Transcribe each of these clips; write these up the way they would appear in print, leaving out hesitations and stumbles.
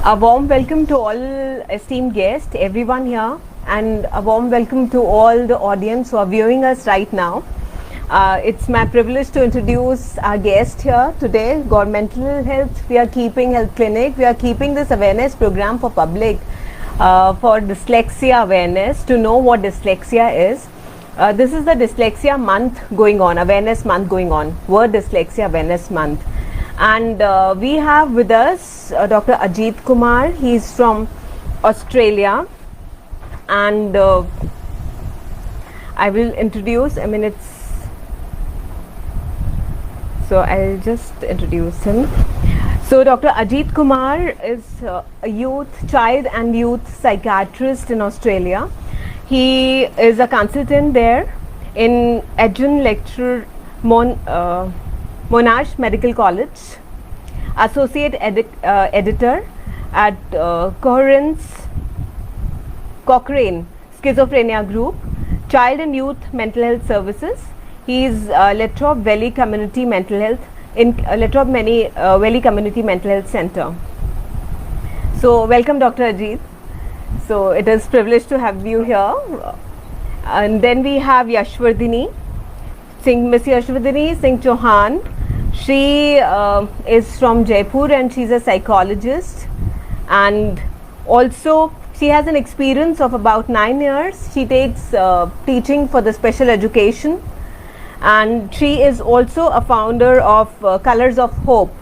A warm welcome to all esteemed guests, everyone here, and a warm welcome to all the audience who are viewing us right now. It's my privilege to introduce our guest here today, Governmental Health. We are keeping health clinic. We are keeping this awareness program for public for dyslexia awareness, to know what dyslexia is. This is the dyslexia month going on, awareness month going on, World Dyslexia Awareness Month. And we have with us Dr. Ajit Kumar. He's from Australia, and I will introduce, so I'll just introduce him. So Dr. Ajit Kumar is a child and youth psychiatrist in Australia. He is a consultant there in adjunct lecturer Monash Medical College, associate editor at Cochrane Schizophrenia Group, Child and Youth Mental Health Services. He is Latrobe Valley Community Mental Health in Latrobe Valley Community Mental Health Center. So welcome, Dr. Ajit. So it is privilege to have you here. And then we have Yashwardhini Singh, Miss Yashwardhini Singh Chauhan. She is from Jaipur and she's a psychologist, and also she has an experience of about 9 years. She takes teaching for the special education, and she is also a founder of Colors of Hope.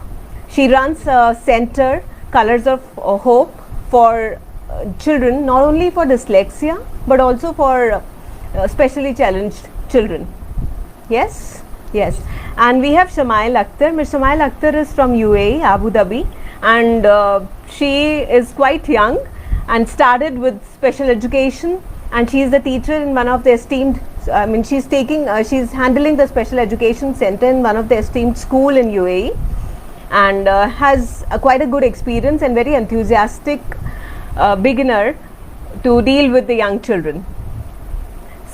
She runs a center, Colors of Hope, for children, not only for dyslexia but also for specially challenged children. Yes, yes. And we have Shamail Akhtar. Ms. Shamail Akhtar is from UAE, Abu Dhabi, and she is quite young and started with special education, and she is a teacher in one of the esteemed, she's handling the special education center in one of the esteemed school in UAE, and has quite a good experience and very enthusiastic beginner to deal with the young children.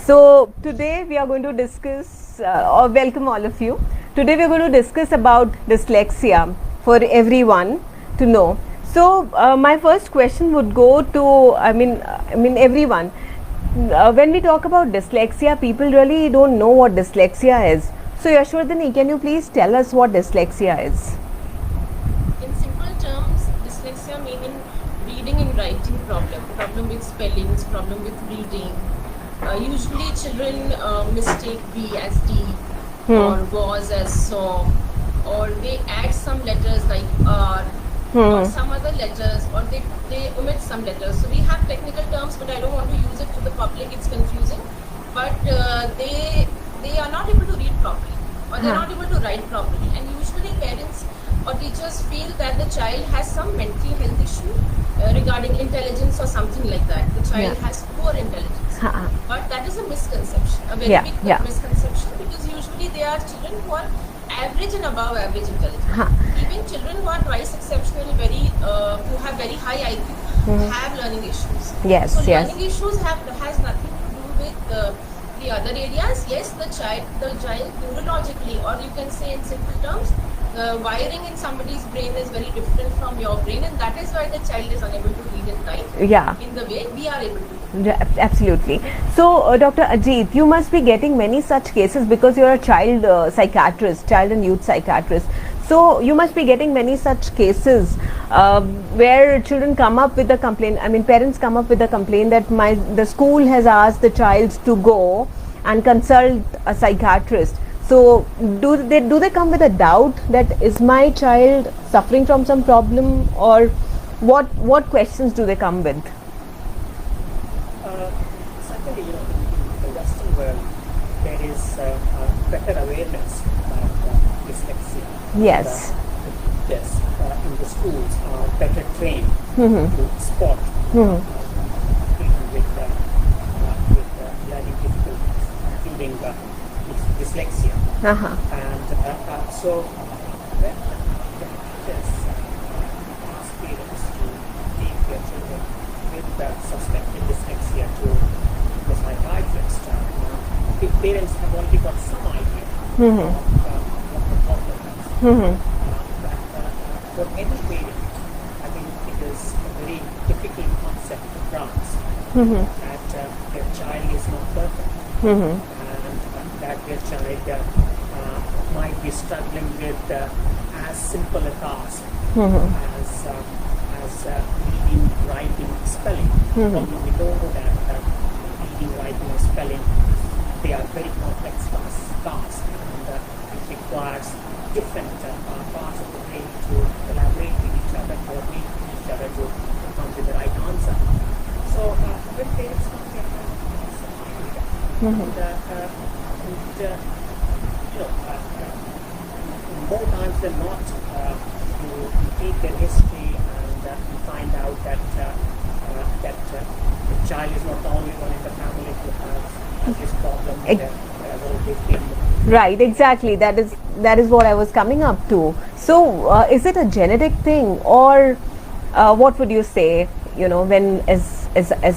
So today we are going to discuss, or welcome all of you. Today we are going to discuss about dyslexia for everyone to know. So my first question would go to, everyone. When we talk about dyslexia, people really don't know what dyslexia is. So Yashwardhani, can you please tell us what dyslexia is? In simple terms, dyslexia meaning reading and writing problem with spellings, problem with reading. Usually children mistake B as D or was as saw, or they add some letters like R or some other letters, or they omit some letters. So we have technical terms, but I don't want to use it to the public, it's confusing. But they are not able to read properly, or they're not able to write properly, and usually parents or teachers feel that the child has some mental health issue regarding intelligence or something like that. The child has poor intelligence. But that is a misconception, a very big misconception, because usually they are children who are average and above average intelligence. Even children who are twice exceptional, who have very high IQ, have learning issues. Yes, so yes. learning issues has nothing to do with the other areas. Yes, the child neurologically, or you can say in simple terms, the wiring in somebody's brain is very different from your brain, and that is why the child is unable to read and write in the way we are able to. Absolutely. So Dr. Ajit, you must be getting many such cases because you are a child psychiatrist, child and youth psychiatrist. So you must be getting many such cases where children come up with a complaint. Parents come up with a complaint that the school has asked the child to go and consult a psychiatrist. So do they come with a doubt that is my child suffering from some problem, or what questions do they come with? Certainly, in the Western world, there is better awareness about dyslexia. Yes. Yes, in the schools are better trained to spot people with learning difficulties, including dyslexia. And so when teachers ask parents to take their children with suspected dyslexia to the psychiatrist, if parents have only got some idea of what the problem is, but for any parent, I think it is that their child is not perfect, and that their child might be struggling with as simple a task as reading, writing, spelling. Although we know that reading, writing, and spelling, they are very complex tasks, and it requires different parts of the brain to collaborate with each other, coordinate with each other to come to the right answer. So when parents come here, more times than not, you take their history and you find out that the child is not the only one in the family who has this problem. There has always been. Right, exactly. That is what I was coming up to. So, is it a genetic thing, or what would you say? You know, when as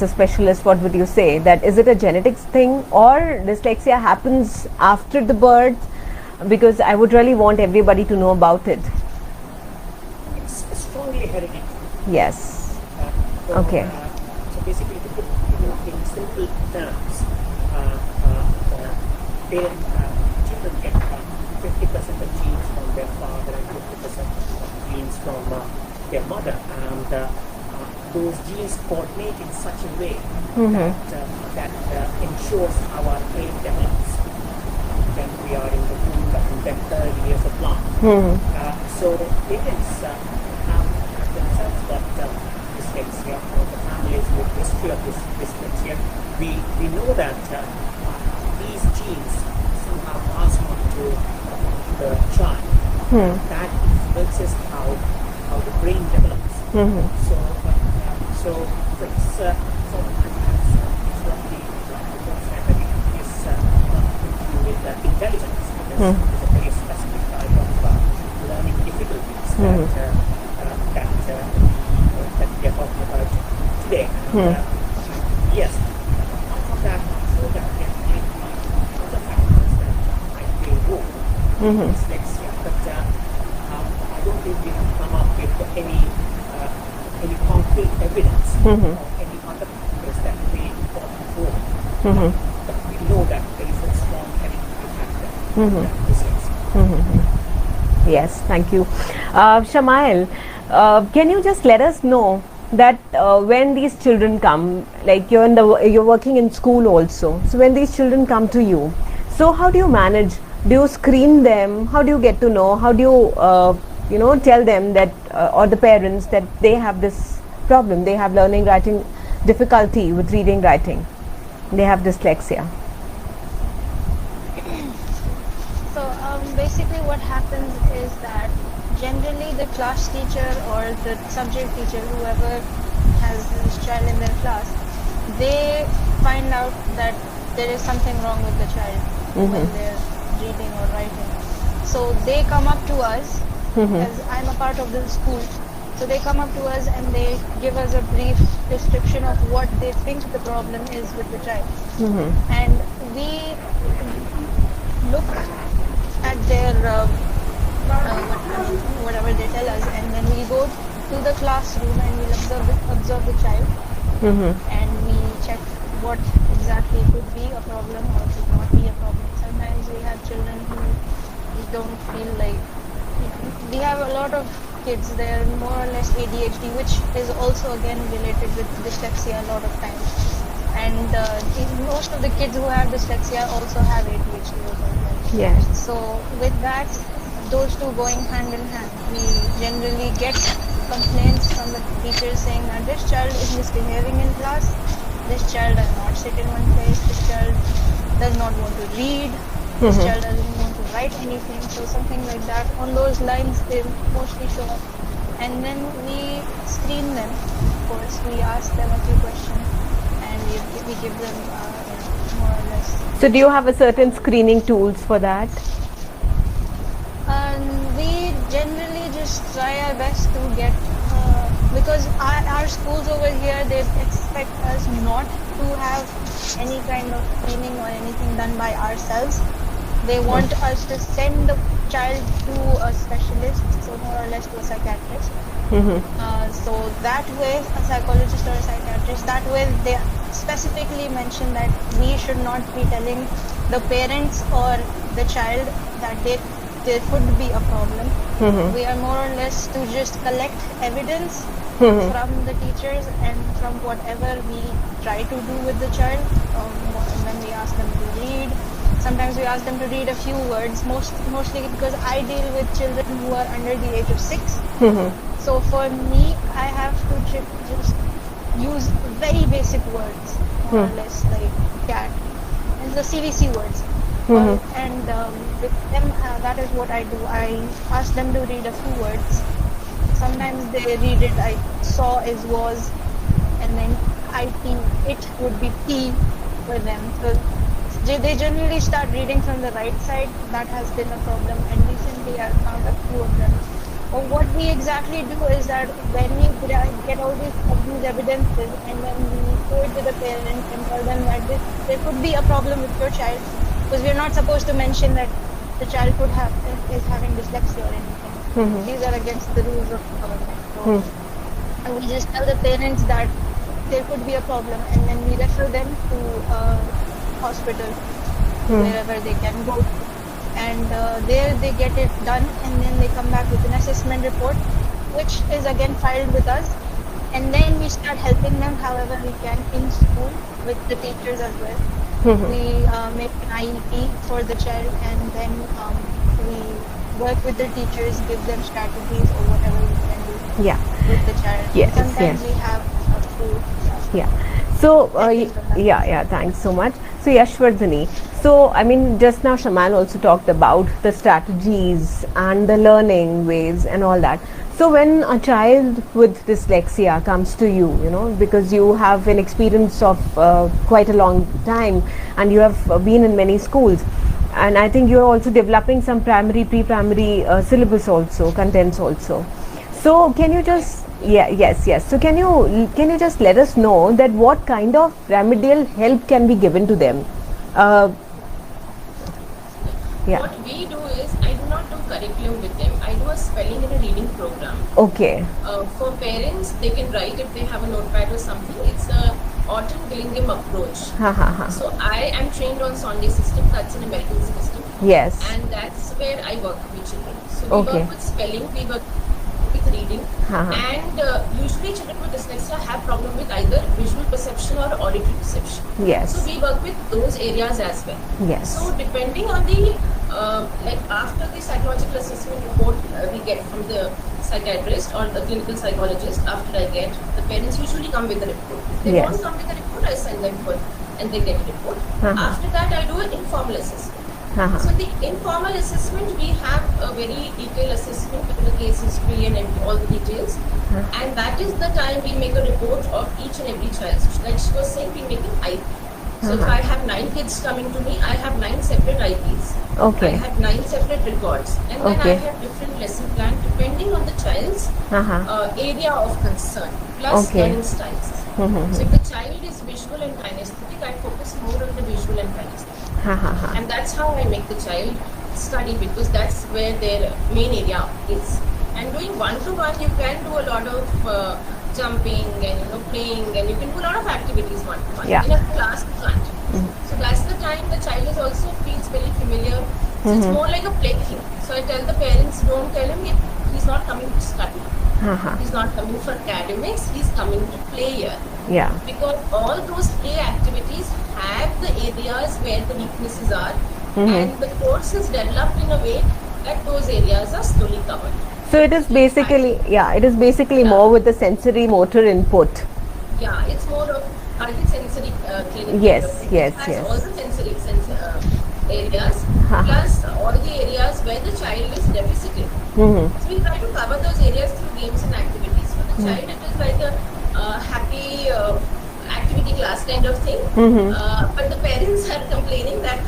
a specialist, what would you say? That is it a genetics thing, or dyslexia happens after the birth? Because I would really want everybody to know about it. It's strongly hereditary. Yes. So, Okay. So basically, to put in simple terms, children get 50% of genes from their father and 50% of genes from their mother, and those genes coordinate in such a way that ensures our brain develops when we are in the womb and then early years of life. So parents have themselves got dyslexia, or the families with history of this dyslexia. We know that these genes somehow pass on to the child. That influences how the brain develops. So it's roughly with intelligence. There's a very specific type of learning difficulties that we are talking about today. And, yes, apart from that, so that there may be other factors that might play a role in dyslexia, but I don't think we have come up with any concrete evidence of any other factors that may play a role. But we know that there is a strong hereditary factor that dyslexia. Yes, thank you. Shamail, can you just let us know that when these children come, like you're working in school also, so when these children come to you, so how do you manage? Do you screen them? How do you get to know? How do you tell them that or the parents that they have this problem, they have learning writing difficulty with reading writing, they have dyslexia? So basically what happens is that generally the class teacher or the subject teacher, whoever has this child in their class, they find out that there is something wrong with the child when they're reading or writing. So they come up to us, as I'm a part of the school, so they come up to us and they give us a brief description of what they think the problem is with the child. And we look at their whatever they tell us, and then we go to the classroom and we'll observe the child, and we check what exactly could be a problem or could not be a problem. Sometimes we have children who we don't feel like, we have a lot of kids, they're more or less ADHD, which is also again related with dyslexia a lot of times. And most of the kids who have dyslexia also have ADHD as well. Yes. So with that, those two going hand in hand, we generally get complaints from the teachers saying that this child is misbehaving in class, this child does not sit in one place, this child does not want to read, this child doesn't want to write anything. So something like that, on those lines they mostly show up. And then we screen them, of course, we ask them a few questions and we give them more or less. So do you have a certain screening tools for that? We generally just try our best to get, because our schools over here, they expect us not to have any kind of screening or anything done by ourselves. They want us to send the child to a specialist, so more or less to a psychiatrist. So that way, a psychologist or a psychiatrist, that way they specifically mention that we should not be telling the parents or the child that there could be a problem. We are more or less to just collect evidence from the teachers and from whatever we try to do with the child. When we ask them to read, sometimes we ask them to read a few words, mostly because I deal with children who are under the age of 6. So for me, I have to just use very basic words, more or less, like cat, and the CVC words. And with them, that is what I do. I ask them to read a few words. Sometimes they read it, I saw is was, and then I think it would be P for them. So they generally start reading from the right side. That has been a problem, and recently I found a few of them. But what we exactly do is that when we get all these evidences, and then we go to the parents and tell them that there could be a problem with your child, because we are not supposed to mention that the child is having dyslexia or anything. These are against the rules of government. So, and we just tell the parents that there could be a problem, and then we refer them to a hospital wherever they can go. And there they get it done, and then they come back with an assessment report, which is again filed with us. And then we start helping them however we can in school with the teachers as well. We make an IEP for the child, and then we work with the teachers, give them strategies or whatever we can do with the child. Yes, Sometimes yes. we have food. So, thanks so much. So, Yashwardhani, so I mean, just now Shamal also talked about the strategies and the learning ways and all that. So, when a child with dyslexia comes to you, because you have an experience of quite a long time and you have been in many schools, and I think you are also developing some primary, pre-primary syllabus also, contents also. So, can you just yes. So can you just let us know that what kind of remedial help can be given to them? What we do is, I do not do curriculum with them. I do a spelling and a reading program. Okay. For parents, they can write if they have a notepad or something. It's a Orton Gillingham approach. So I am trained on Sonde system. That's an American system. Yes. And that's where I work with children. So we work with spelling, we work with reading, and usually children with dyslexia have problem with either visual perception or auditory perception. Yes. So we work with those areas as well. Yes. So depending on the like after the psychological assessment report we get from the psychiatrist or the clinical psychologist, after I get, the parents usually come with a report. If they don't come with a report, I send them for and they get a report. After that, I do an informal assessment. So the informal assessment, we have a very detailed assessment with the case history and all the details. And that is the time we make a report of each and every child. Like she was saying, we make an IP. So if I have 9 kids coming to me, I have 9 separate IPs. I have 9 separate records. And then I have different lesson plan depending on the child's area of concern, plus learning styles. So if the child is visual and kinesthetic, I focus more on the visual and kinesthetic. And that's how I make the child study, because that's where their main area is. And doing one-to-one, you can do a lot of jumping and playing, and you can do a lot of activities one-to-one. In a class, you can't. So that's the time the child is also feels very familiar. So it's more like a play thing. So I tell the parents, don't tell him he's not coming to study. He's not coming for academics, he's coming to play here. Because all those play activities have the areas where the weaknesses are, and the course is developed in a way that those areas are slowly covered. So it is basically more with the sensory motor input. It's more of multi-sensory clinic. Yes. All the sensory areas, plus all the areas where the child is deficient. So we try to cover those areas through games and activities. For the child, it is like a happy activity class kind of thing. But the parents are complaining that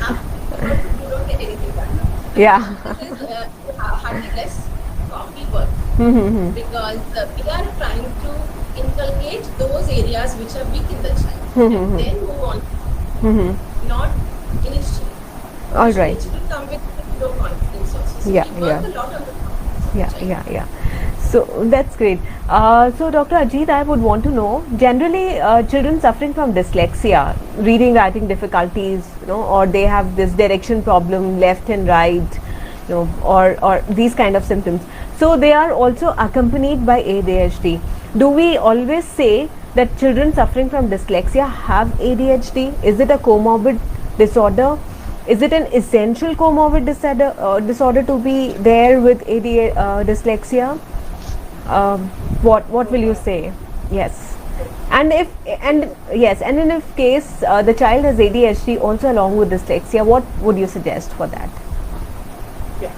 you don't get anything done. It is hardly less copy work. Because we are trying to inculcate those areas which are weak in the child and then move on. Not initially. All right. It will come with low confidence also. So we work a lot on the confidence of the child. So that's great. So Dr. Ajit, I would want to know, generally children suffering from dyslexia, reading, writing difficulties, or they have this direction problem, left and right, or these kind of symptoms. So they are also accompanied by ADHD. Do we always say that children suffering from dyslexia have ADHD? Is it a comorbid disorder? Is it an essential comorbid disorder to be there with dyslexia? What will you say? Yes, and if case the child has ADHD also along with dyslexia, what would you suggest for that? Yeah.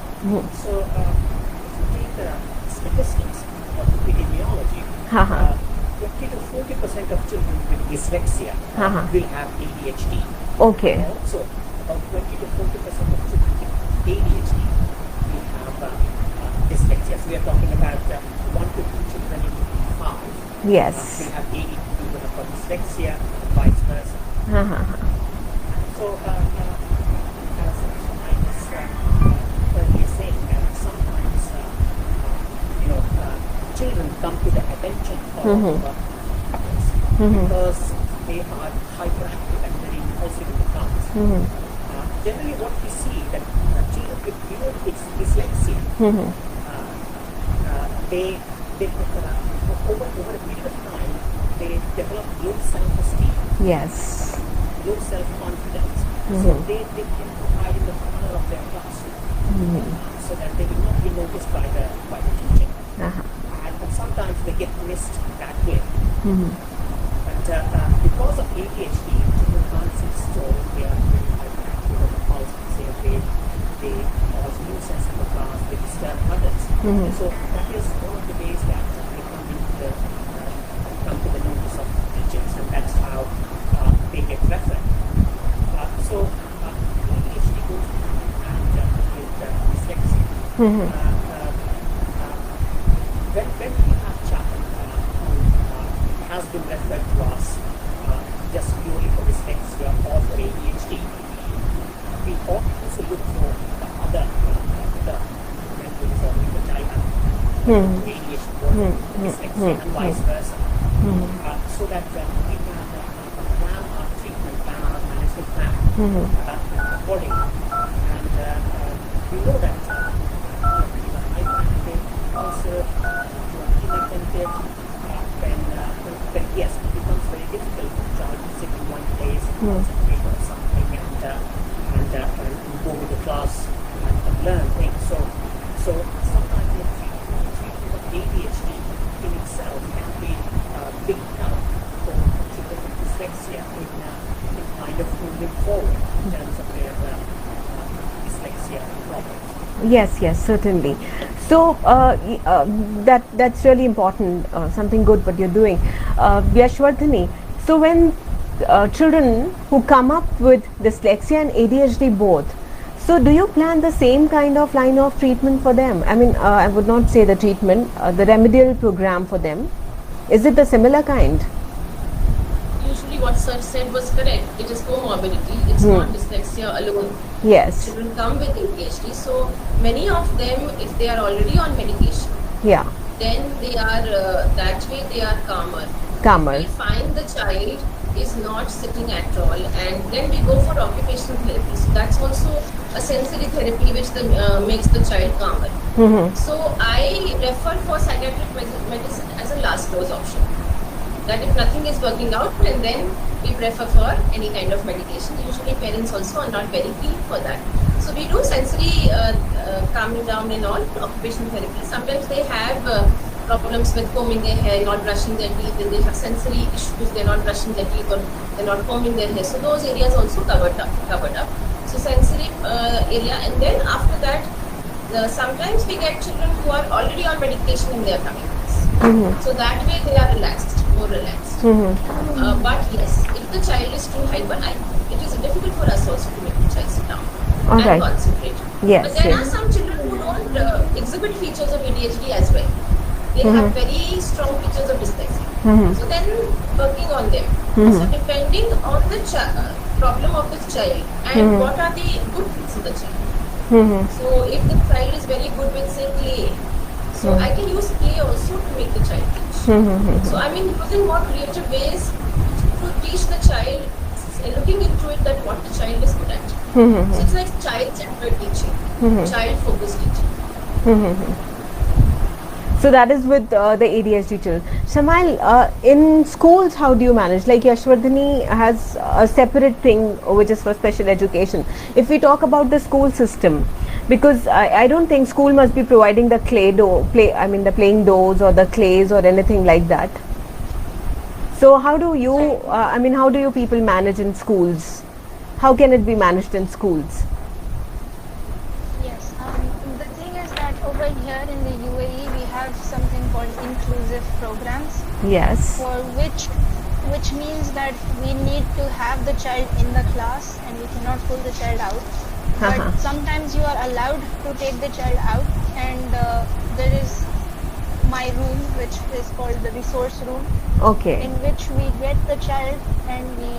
So, if you take the statistics of epidemiology, 20 to 40% of children with dyslexia will have ADHD. Okay. Also, about 20 to 40% of children with ADHD will have dyslexia. So, we are talking about 1 to 2 children in 5 Yes. will have ADHD, will have dyslexia, vice versa. So, as I was earlier saying, sometimes children come to the attention of others because they are hyperactive and very impulsive in the class. Generally, what we see that children with dyslexia, they over a period of time, they develop low self-esteem, Yes. low self-confidence. So they tend to hide in the corner of their classroom so that they will not be noticed by the teacher. And sometimes they get missed that way. But because of ADHD, children can't sit still. They are very hyperactive and impulsive. They cause nuisance in the class. They disturb others. So that is one of the ways that they come to the notice of teachers, and that's how they get referred. So ADHD goes hand in hand with dyslexia. When we have child who has been referred to us just purely for dyslexia or for ADHD, we also look for other mental disorders which I have ADHD or dyslexia and vice versa, so that we can plan our treatment, plan our management plan accordingly. And we know that even hyperactive, also inattentive, then yes, it becomes very difficult for the child to sit in one place, concentrate on something, and go with the class and learn things. So sometimes the treatment of ADHD in itself can be a big help for children with dyslexia in kind of moving forward in terms of their dyslexia problems. Yes, certainly. So that's really important. Something good what you're doing, Yashwardhani. So when children who come up with dyslexia and ADHD both, so do you plan the same kind of line of treatment for them? I mean, I would not say the treatment, the remedial program for them. Is it the similar kind? Usually what sir said was correct. It is comorbidity. It's not dyslexia alone. Yes. Children come with ADHD. So many of them, if they are already on medication, Yeah. then they are that way they are calmer. Calmer. We find the child is not sitting at all, and then we go for occupational therapy. So that's also a sensory therapy which makes the child calmer. So I refer for psychiatric medicine as a last dose option. That if nothing is working out, and then we prefer for any kind of medication. Usually parents also are not very keen for that. So we do sensory calming down and all, occupational therapy. Sometimes they have problems with combing their hair, not brushing their teeth, and they have sensory issues, they're not brushing their teeth or they're not combing their hair. So those areas also covered up. So sensory area, and then after that, sometimes we get children who are already on medication and they are coming to us. So that way they are more relaxed. But yes, if the child is too hyper, it is difficult for us also to make the child sit down and concentrate. Yes, but there yes. are some children who don't exhibit features of ADHD as well. They have very strong features of dyslexia. So then working on them. So depending on the problem of the child and what are the good things in the child. So if the child is very good with say play, so I can use play way also to make the child teach. So I mean, using more creative ways to teach the child, looking into it that what the child is good at. So it's like child-centered teaching, child-focused teaching. So that is with the ADHD children. Shamail, in schools, how do you manage? Like Yashwardhani has a separate thing which is for special education. If we talk about the school system, because I don't think school must be providing the the playing doors or the clays or anything like that. So how do you, how do you people manage in schools? How can it be managed in schools? Yes, the thing is that over here in the UAE we have something called inclusive programs, Yes. for which means that we need to have the child in the class and we cannot pull the child out. But sometimes you are allowed to take the child out, and there is my room which is called the resource room, Okay. in which we get the child and we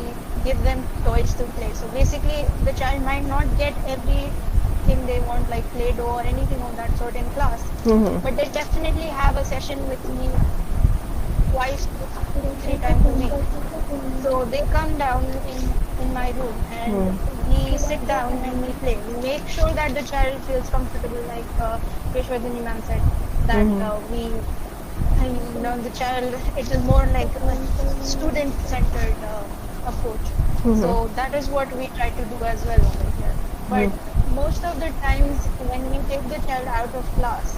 give them toys to play. So basically the child might not get everything they want, like Play-Doh or anything of that sort in class, but they definitely have a session with me twice to 3 times a week. So they come down in my room and we sit down and we play. We make sure that the child feels comfortable, like Yashwardhani ma'am said, that the child, it is more like a student-centered approach. So that is what we try to do as well over here. But most of the times when we take the child out of class,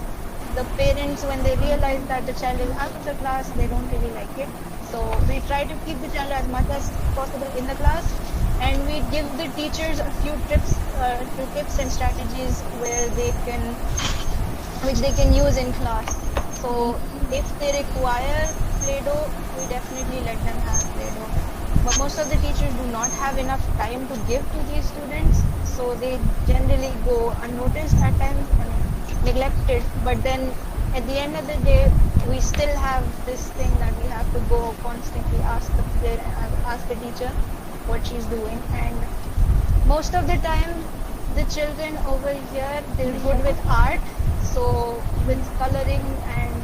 the parents, when they realize that the child is out of the class, they don't really like it. So we try to keep the child as much as possible in the class, and we give the teachers a few tips and strategies which they can use in class. So if they require Play-Doh, we definitely let them have Play-Doh. But most of the teachers do not have enough time to give to these students, so they generally go unnoticed at times and neglected. But then at the end of the day, we still have this thing that we have to go constantly ask the teacher what she's doing. And most of the time, the children over here, they're good with art. So with coloring and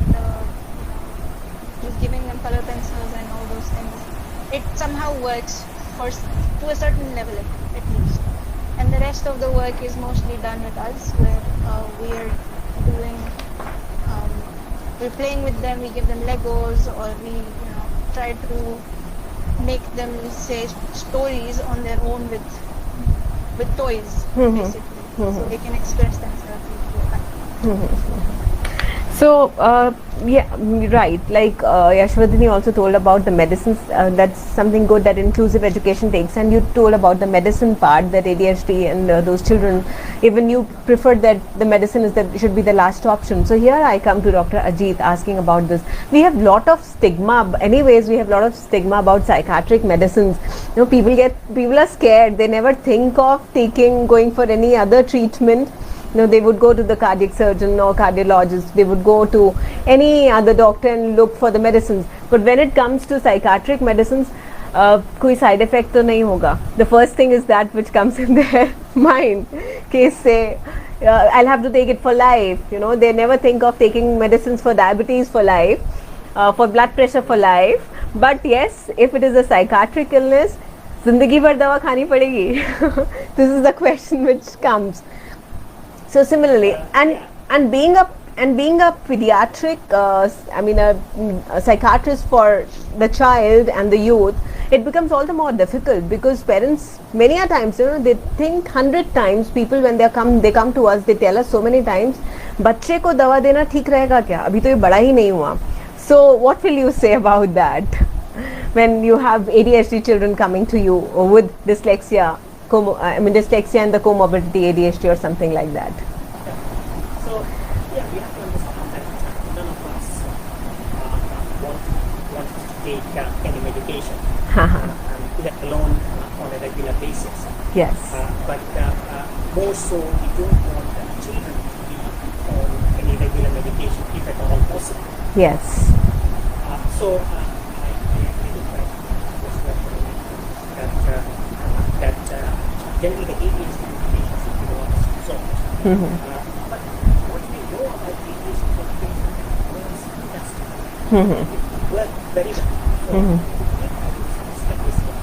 just giving them color pencils and all those things, it somehow works to a certain level at least. And the rest of the work is mostly done with us, where we're playing with them. We give them Legos, or we try to make them say stories on their own with toys, basically, so they can express themselves. So, right, like Yashwardhani also told about the medicines, that's something good that inclusive education takes, and you told about the medicine part, that ADHD and those children, even you preferred that the medicine should be the last option. So here I come to Dr. Ajit asking about this. We have lot of stigma, anyways, we have lot of stigma about psychiatric medicines. People are scared, they never think of going for any other treatment. They would go to the cardiac surgeon or cardiologist, they would go to any other doctor and look for the medicines. But when it comes to psychiatric medicines, koi side effect to nahi hoga. The first thing is that which comes in their mind. Case say, I'll have to take it for life. They never think of taking medicines for diabetes for life, for blood pressure for life. But yes, if it is a psychiatric illness, zindagi bhar dawa khani padegi. This is the question which comes. So similarly, and being a pediatric, a psychiatrist for the child and the youth, it becomes all the more difficult, because parents many a times, they think 100 times. People when they come to us, they tell us so many times, बच्चे को दवा देना ठीक रहेगा क्या? अभी तो ये बड़ा ही नहीं हुआ. So what will you say about that when you have ADHD children coming to you with dyslexia? Dyslexia and the comorbidity ADHD or something like that. So, we have to understand that none of us want to take any medication, let alone on a regular basis. Yes. But more so, we don't want children to be on any regular medication, if at all possible. Yes. So, I agree with that generally the ADHD medications is the one resolved. But what we know about ADHD medication is It worked very well. So, statistics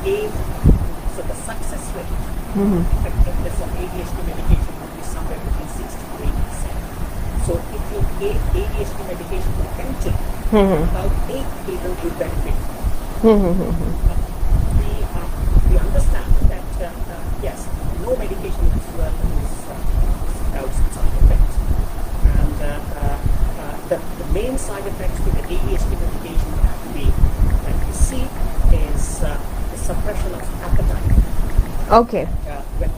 gave, so the success rate effectiveness of ADHD medication would be somewhere between 6 to 8%. So if you gave ADHD medication to 10 children, about 8 children would benefit. We understand that yes, no medication in this world is without side effects, and the main side effects to the ADHD medication that we see is the suppression of appetite. Okay. When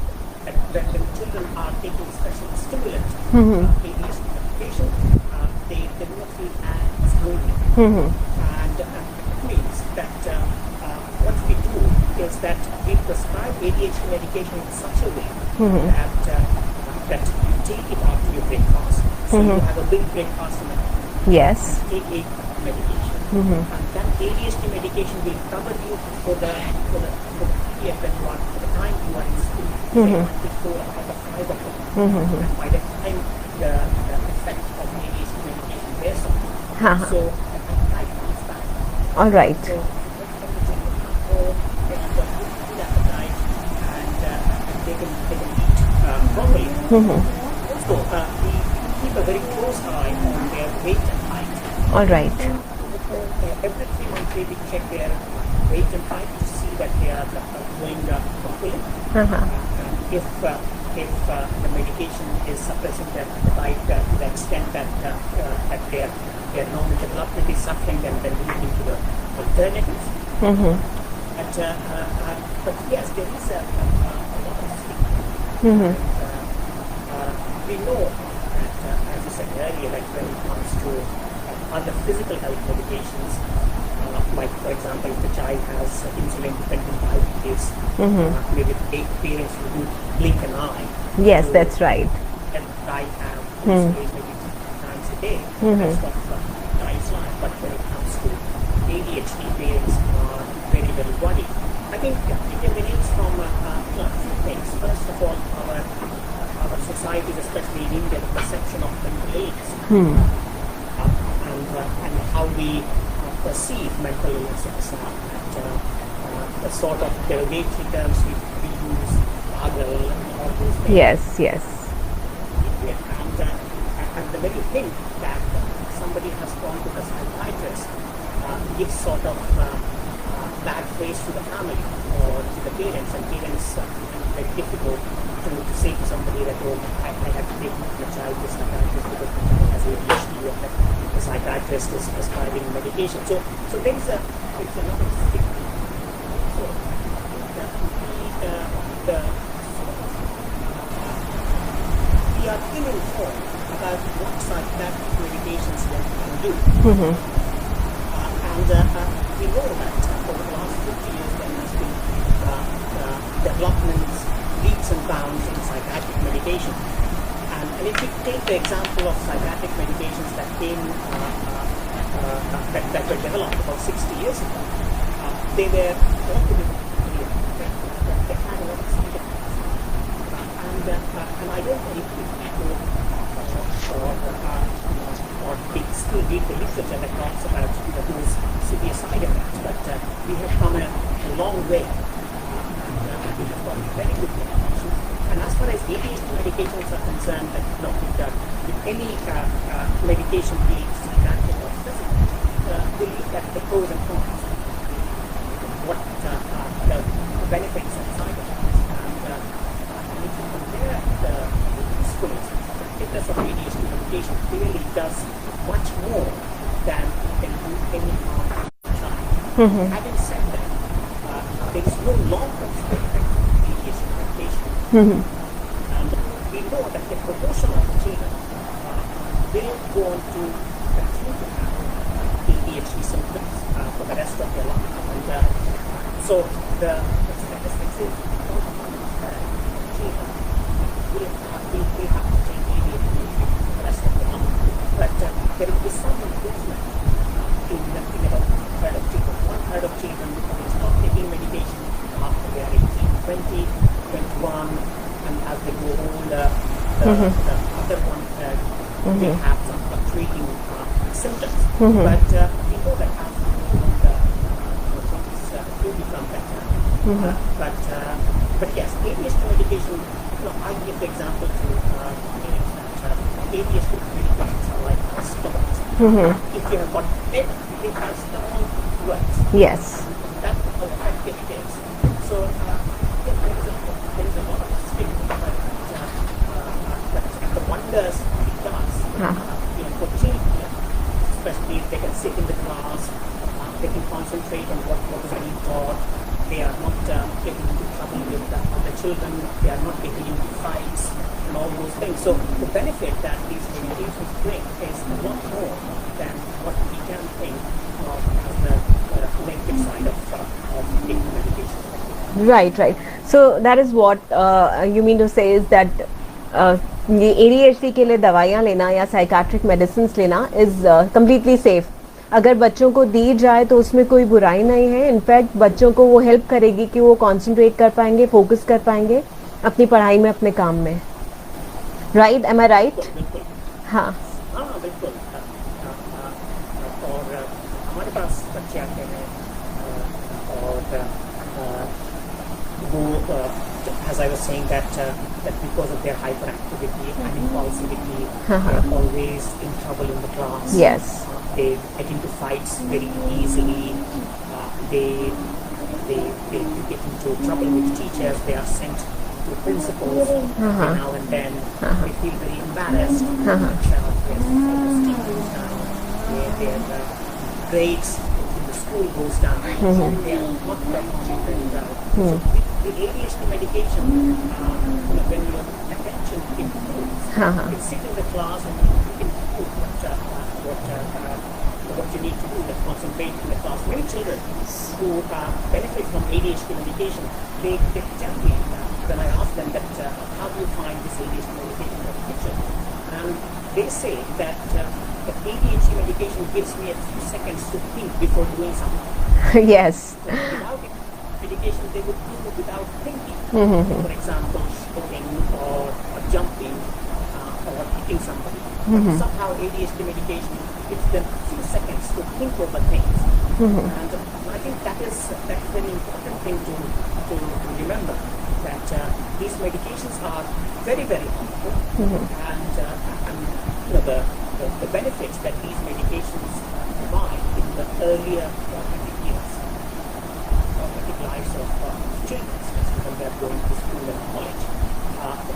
children are taking special stimulant ADHD medication, they do not feel as hungry, and it means that what we do is that we prescribe ADHD medication in such a way that you take it after your breakfast. So you have a big breakfast in the morning. Yes. Take a medication, and that ADHD medication will cover you for the period when you are, for the time you are in school, say until 4 or 5 o'clock. And by the time the effect of ADHD medication wears off, so the appetite comes back. All right. So when the children come home, they have got good appetite, and they can eat properly. Also, we keep a very close eye on their weight and height. All right. Every 3 months we check their weight and height to see that they are going properly. If the medication is suppressing their appetite to the extent that their normal development is suffering, then we look into the alternatives. But yes, there is a lot of stigma. We know that, as you said earlier, that when it comes to other physical health medications, like for example, if the child has insulin-dependent diabetes, maybe parents wouldn't blink an eye. Yes, to that's right. let the child have insulin maybe 2 times a day. That's what the child's like. But when it comes to ADHD, parents are very, very worried. I think it emanates from a few things. First of all, our societies, especially in India, the perception of mental illness and how we perceive mental illnesses. The sort of derogatory terms we use, pagal, and all those things. Yes. And the very thing that somebody has gone to the psychiatrist gives sort of bad face to the family or to the parents, and parents find it very difficult to say to somebody that, oh, I have to take my child to the psychiatrist because my child has ADHD, or that the psychiatrist is prescribing medication. So there is a lot of stigma. So we are ill-informed about what psychiatric medications one can do. And we know that over the last 50 years there has been developments, leaps and bounds in psychiatric medication. And if you take the example of psychiatric medications that came, that were developed about 60 years ago, they were altogether clear. They had a lot of side effects. And I don't know if people or they still read the literature that talks about those severe side effects, but we have come a long way, and we have got very good medication. And as far as ADHD medications are concerned, with any medication, be it psychiatric or physical, we look at the pros and cons, what the benefits and side effects, and if you compare the usefulness, the fitness of ADHD medication clearly does much more than it can do any harm to the child. Having said that, there is no long-term effect of ADHD medication. And we know that the proportion of children will go on to continue to have ADHD symptoms for the rest of their life. And so the statistics is about 1/3 of children will have to take ADHD for the rest of their life. But there will be some improvement in about 1/3 of children. 1/3 of children will stop taking medication after they are 18, 20, 21, and as they grow older, the other 1/3 will have some fluctuation treating symptoms. But we know that after things do become better. But yes, ADHD medication, I give the example to parents that ADHD medications are like stomachs. If you have got it, they have stomach words. Yes. That's how effective it is. So there is a lot of stigma, but the wonders it does, for children, especially if they can sit in the class, they can concentrate on what is being taught. They are not getting into trouble with other children. They are not getting into fights and all those things. So the benefit that these medications bring is a lot more than what we can think of as the negative side of taking medication. Right. So that is what you mean to say is that ये ADHD के लिए दवाइयाँ लेना या psychiatric medicine लेना is completely safe. अगर बच्चों को दी जाए तो उसमें कोई बुराई नहीं है. इनफैक्ट बच्चों को वो हेल्प करेगी कि वो कंसंट्रेट कर पाएंगे, फोकस कर पाएंगे अपनी पढ़ाई में, अपने काम में. राइट, एम आई राइट? हाँ. बिल्कुल. और हमारे पास बच्चे आते हैं और वो as I was saying that because of their hyperactivity and impulsivity, they are always in trouble in the class. Yes. They get into fights very easily. They get into trouble with teachers. They are sent to principals now and then. They feel very embarrassed. Their goes down. Their grades in the school goes down. They are not performing very well. So the ADHD medication, when your attention improves, you can sit in the class and you can do what you need to do, to concentrate in the class. Many children who benefit from ADHD medication, they tell me when I ask them that how do you find this ADHD medication in the kitchen, and they say that the ADHD medication gives me a few seconds to think before doing something. Yes. So without medication, they would do it without thinking. For example, shouting or jumping or hitting somebody. But somehow ADHD medication gives them a few seconds to think over things. And I think that's a very important thing to remember, that these medications are very, very helpful. And the benefits that these medications provide in the earlier formative years, formative lives of children, especially when they are going to school and college,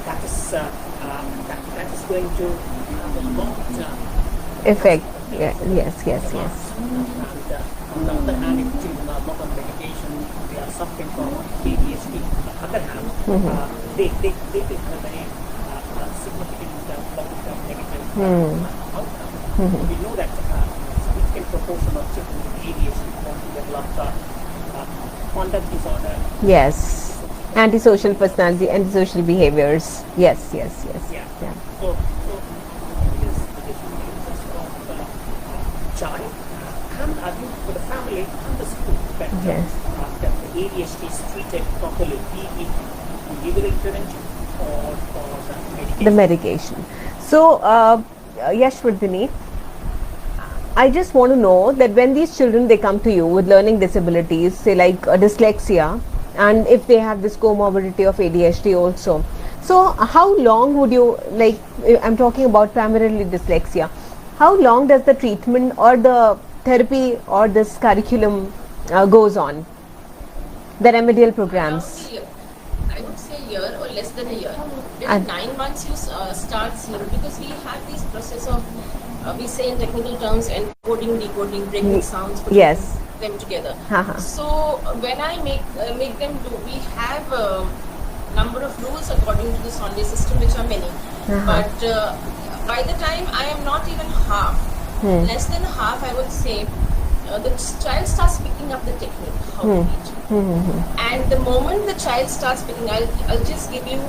that is going to have a long-term Effect. Yes. And on the other hand, if children are not on medication, they are suffering from ADHD. On the other hand, they will have a very significant long-term negative outcome. We know that a significant proportion of children with ADHD want to develop conduct disorder. Yes. Antisocial personality, antisocial behaviors. Yes. Yeah. So this is of child and for the family and the school that the ADHD is treated properly, be it behavioral intervention or the medication. The medication. So, Yashwardhini, I just want to know that when these children, they come to you with learning disabilities, say like dyslexia, and if they have this comorbidity of ADHD also, so how long would you, like, I'm talking about primarily dyslexia, how long does the treatment or the therapy or this curriculum goes on, the remedial programs? I would say a year or less than a year. Within 9 months you start seeing, because we have this process of we say in technical terms encoding, decoding, breaking sounds, putting them together. So when I make them do, we have a number of rules according to the Sonde system, which are many. But by the time I am not even half, less than half, I would say, the child starts picking up the technique, how to teach. And the moment the child starts picking, I'll just give you,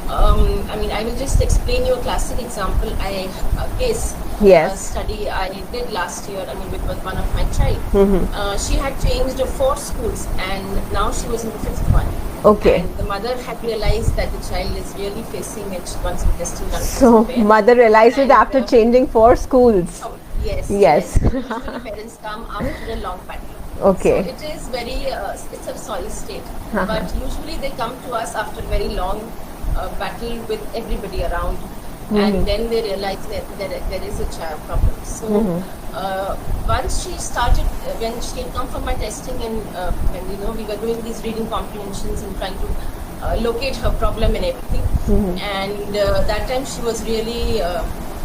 I will just explain you a classic example. A case study I did last year, with one of my child. She had changed 4 schools and now she was in the 5th one. Okay. And the mother had realized that the child is really facing it once it is still So mother realized it And, after changing 4 schools. oh, yes, Yes. yes. Usually parents come after a long battle. Okay. So it is very, it's a sorry state. Uh-huh. But usually they come to us after very long battle with everybody around. And then they realize that there is a child problem. So once she started, when she had come for my testing and when we were doing these reading comprehensions and trying to locate her problem and everything. And that time she was really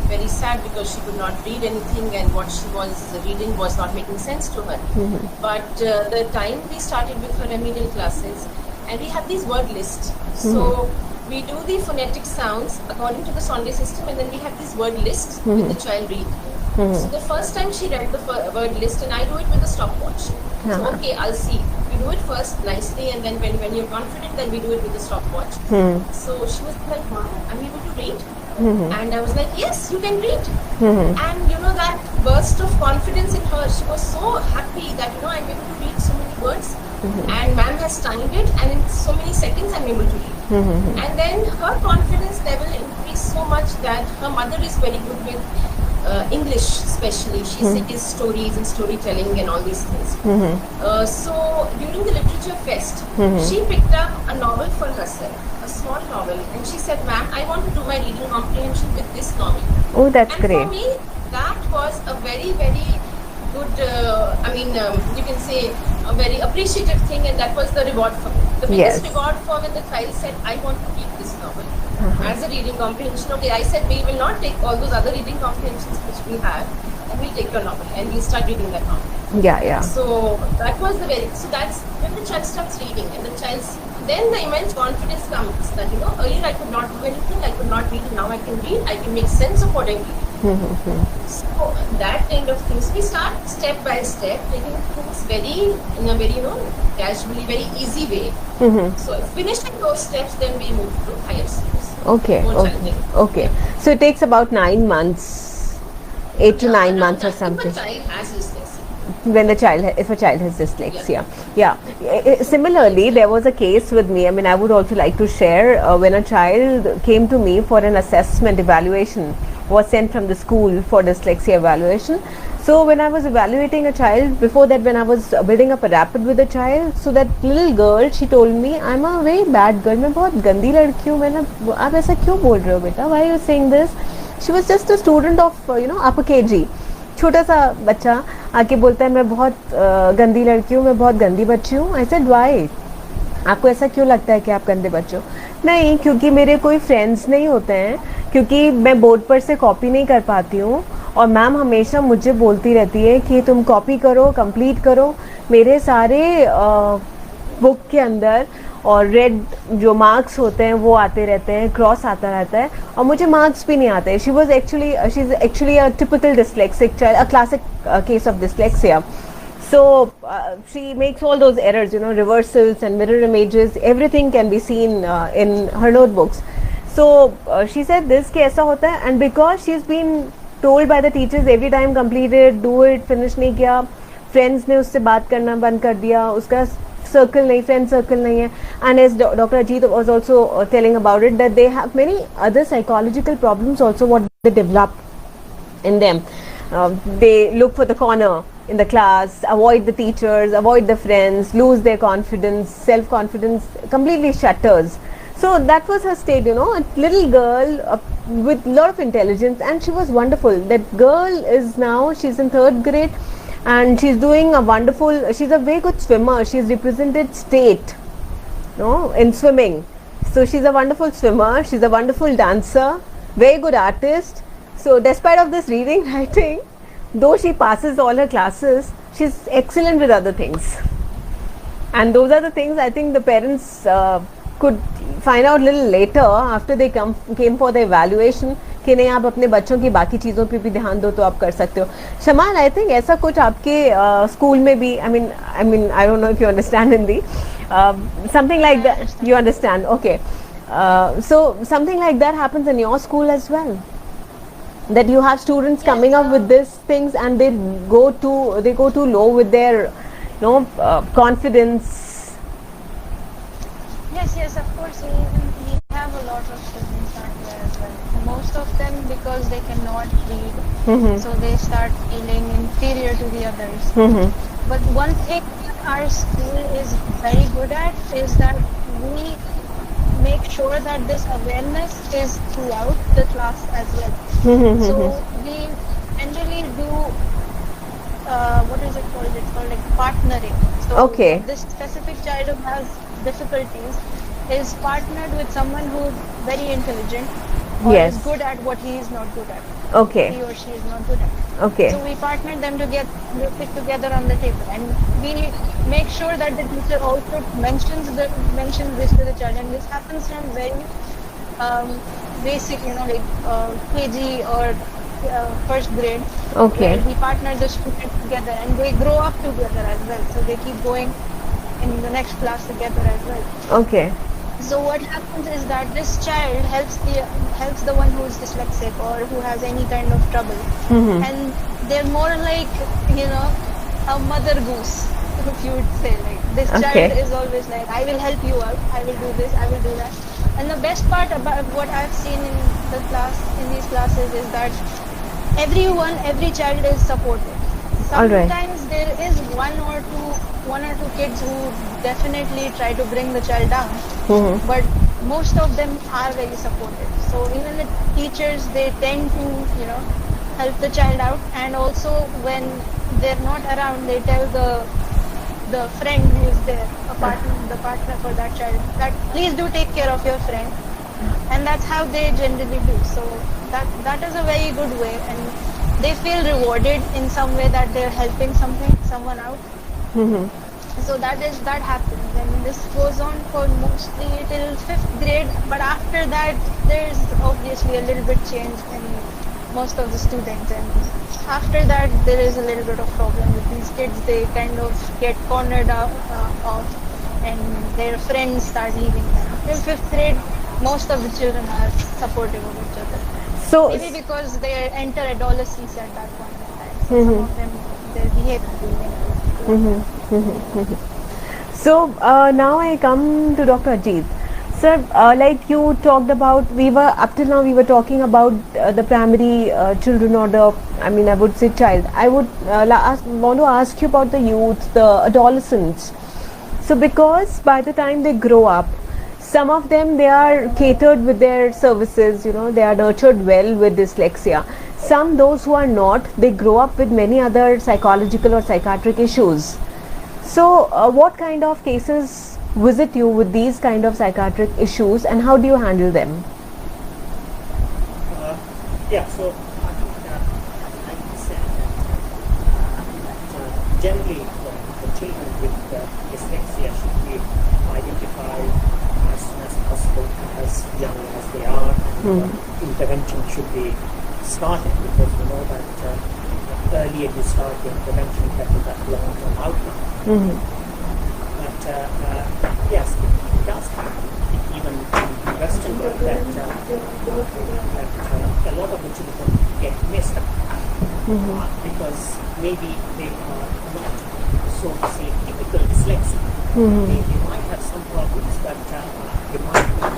very sad because she could not read anything and what she was reading was not making sense to her. But the time we started with her remedial classes and we have these word lists. So we do the phonetic sounds according to the Sonde system and then we have this word list with the child read. So the first time she read the word list and I do it with a stopwatch. So okay, I'll see. We do it first nicely and then when you're confident then we do it with a stopwatch. So she was like, Mom, I'm able to read. And I was like, yes, you can read. And that burst of confidence in her, she was so happy that I'm able to read so many words. And ma'am has timed it and in so many seconds I'm able to read. And then her confidence level increased so much that her mother is very good with English especially. She says stories and storytelling and all these things. So during the literature fest, she picked up a novel for herself, a small novel, and she said, ma'am, I want to do my reading comprehension with this novel. Oh, that's And great. for me, that was a very, very good, you can say a very appreciative thing, and that was the reward for me. The biggest Yes. reward for when the child said, I want to read this novel as a reading comprehension. Okay, I said, we will not take all those other reading comprehensions which we have, and we'll take your novel, and we'll start reading that novel. Yeah. So that was so that's when the child starts reading, and the child's, then the immense confidence comes that, earlier I could not do anything, I could not read, and now I can read, I can make sense of what I'm reading. So that kind of things, we start step by step, taking things in a very, casually, very easy way. So finishing those steps, then we move to higher steps. Okay. More challenging. Okay. So it takes about 9 months, 8 to 9 months or If a something. child has dyslexia. When if a child has dyslexia. Yeah. Similarly, there was a case with me. I mean, I would also like to share when a child came to me for an assessment evaluation, was sent from the school for dyslexia evaluation. So when I was evaluating a child, before that when I was building up a rapid with a child, so that little girl, she told me, I'm a very bad girl, मैं बहुत गंदी लड़की हूँ, मैंने आप ऐसा क्यों बोल रहे हो बेटा, why are you saying this? She was just a student of upper KG. छोटा सा बच्चा आके बोलता है मैं बहुत गंदी लड़की हूँ, मैं बहुत गंदी बच्ची हूँ. I said why? आपको ऐसा क्यों लगता है कि आप गंदे बच्चे हो? नहीं, क्योंकि मेरे कोई फ्रेंड्स नहीं होते हैं, क्योंकि मैं बोर्ड पर से कॉपी नहीं कर पाती हूँ और मैम हमेशा मुझे बोलती रहती है कि तुम कॉपी करो, कंप्लीट करो. मेरे सारे बुक के अंदर और रेड जो मार्क्स होते हैं वो आते रहते हैं, क्रॉस आता रहता है और मुझे मार्क्स भी नहीं आते. She is actually a typical dyslexic child, a classic case of dyslexia. So she makes all those errors, reversals and mirror images, everything can be seen in her notebooks. So she said this कि ऐसा होता है, and because she's been told by the teachers every time complete it, do it, finish नहीं किया, friends ने उससे बात करना बंद कर दिया, उसका circle नहीं, friend circle नहीं है, and as Dr. Ajit was also telling about it, that they have many other psychological problems also what they develop in them. They look for the corner in the class, avoid the teachers, avoid the friends, lose their confidence, self-confidence completely shatters. So that was her state, a little girl with a lot of intelligence, and she was wonderful. That girl is now, she's in 3rd grade and she's doing a wonderful, she's a very good swimmer. She's represented state, in swimming. So she's a wonderful swimmer, she's a wonderful dancer, very good artist. So despite of this reading, writing, though she passes all her classes, she's excellent with other things. And those are the things I think the parents could find out little later after they came for the evaluation कि नहीं आप अपने बच्चों की बाकी चीज़ों पे भी ध्यान दो तो आप कर सकते हो. शमाल, I think ऐसा कुछ आपके स्कूल में भी, I mean I don't know if you understand Hindi, something like that. You understand? Okay. So something like that happens in your school as well, that you have students coming up with these things and they go too low with their confidence. Yes, of course. We have a lot of students out there as well. Most of them, because they cannot read, Mm-hmm. so they start feeling inferior to the others. Mm-hmm. But one thing our school is very good at is that we make sure that this awareness is throughout the class as well. Mm-hmm. So we generally do what is it called? It's called like partnering. So Okay. this specific child who has difficulties is partnered with someone who's very intelligent or Yes. is good at what he is not good at. Okay. He or she is not good at. Okay. So we partner them together, we sit together on the table, and we make sure that the teacher also mentions this to the child, and this happens from very basic, like KG or first grade. Okay. Where we partner the students together, and they grow up together as well. So they keep going in the next class together as well. Okay. So what happens is that this child helps the one who is dyslexic or who has any kind of trouble, Mm-hmm. and they're more like a mother goose, if you would say. Like this Okay. child is always like, I will help you out, I will do this, I will do that. And the best part about what I've seen in these classes is that every child is supported. All right. Sometimes there is one or two kids who definitely try to bring the child down, Mm-hmm. but most of them are very supportive. So even the teachers, they tend to help the child out, and also when they're not around, they tell the friend who is there, the partner for that child, that please do take care of your friend, and that's how they generally do. So that is a very good way, and they feel rewarded in some way that they're helping someone out. Mm-hmm. So that happens, and this goes on for mostly till 5th grade. But after that, there's obviously a little bit change in most of the students, and after that, there is a little bit of problem with these kids. They kind of get cornered off, and their friends start leaving them. Till 5th grade, most of the children are supportive of each other. So, Maybe because they enter adolescence at that point in time. So Mhm. some of them, their behavior is linked. so now I come to Dr. Ajit. Sir, like you talked about, up till now we were talking about the primary children, or I would say child. I would want to ask you about the youth, the adolescents. So because by the time they grow up, some of them, they are catered with their services, they are nurtured well with dyslexia. Some, those who are not, they grow up with many other psychological or psychiatric issues. So what kind of cases visit you with these kind of psychiatric issues, and how do you handle them? So I think, like you said, generally the children with dyslexia should be identified as soon as possible, as young as they are, and intervention should be started, because we know that the earlier you start the intervention, better that long-term outcome. Mm-hmm. But yes, it does happen, even in Western world, that a lot of the children get missed because maybe they are not, so to say, typical dyslexia. They might have some problems, but they might not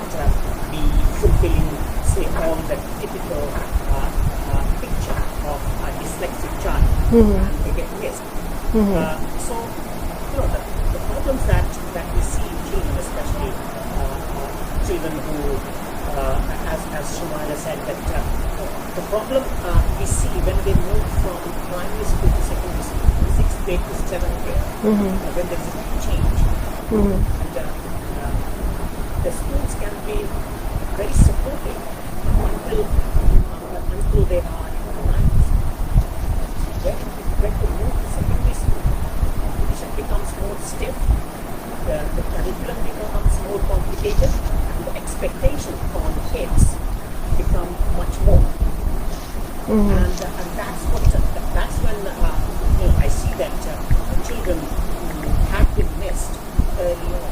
be fulfilling, say, all the typical picture of a dyslexic child, and they get missed. So, the problems that we see in children, especially children who, as Shumala said, that the problem we see when they move from primary school to secondary school, 6th grade to 7th grade, when there is a change. And the schools can be very supportive until they are in the 90s. When they move to secondary school, competition becomes more stiff, the curriculum becomes more complicated, and the expectation on kids become much more. And that's when I see that the children who have been missed early on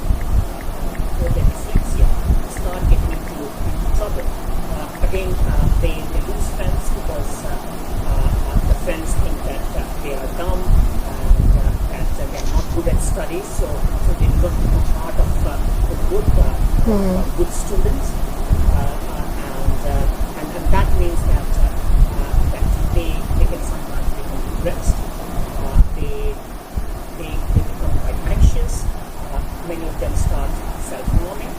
with their dyslexia start getting into trouble. Again, they lose friends because the friends think that they are dumb and that they are not good at studies, so they don't become part of the good students, and that means that they can sometimes become depressed. They become quite anxious. Many of them start self-harming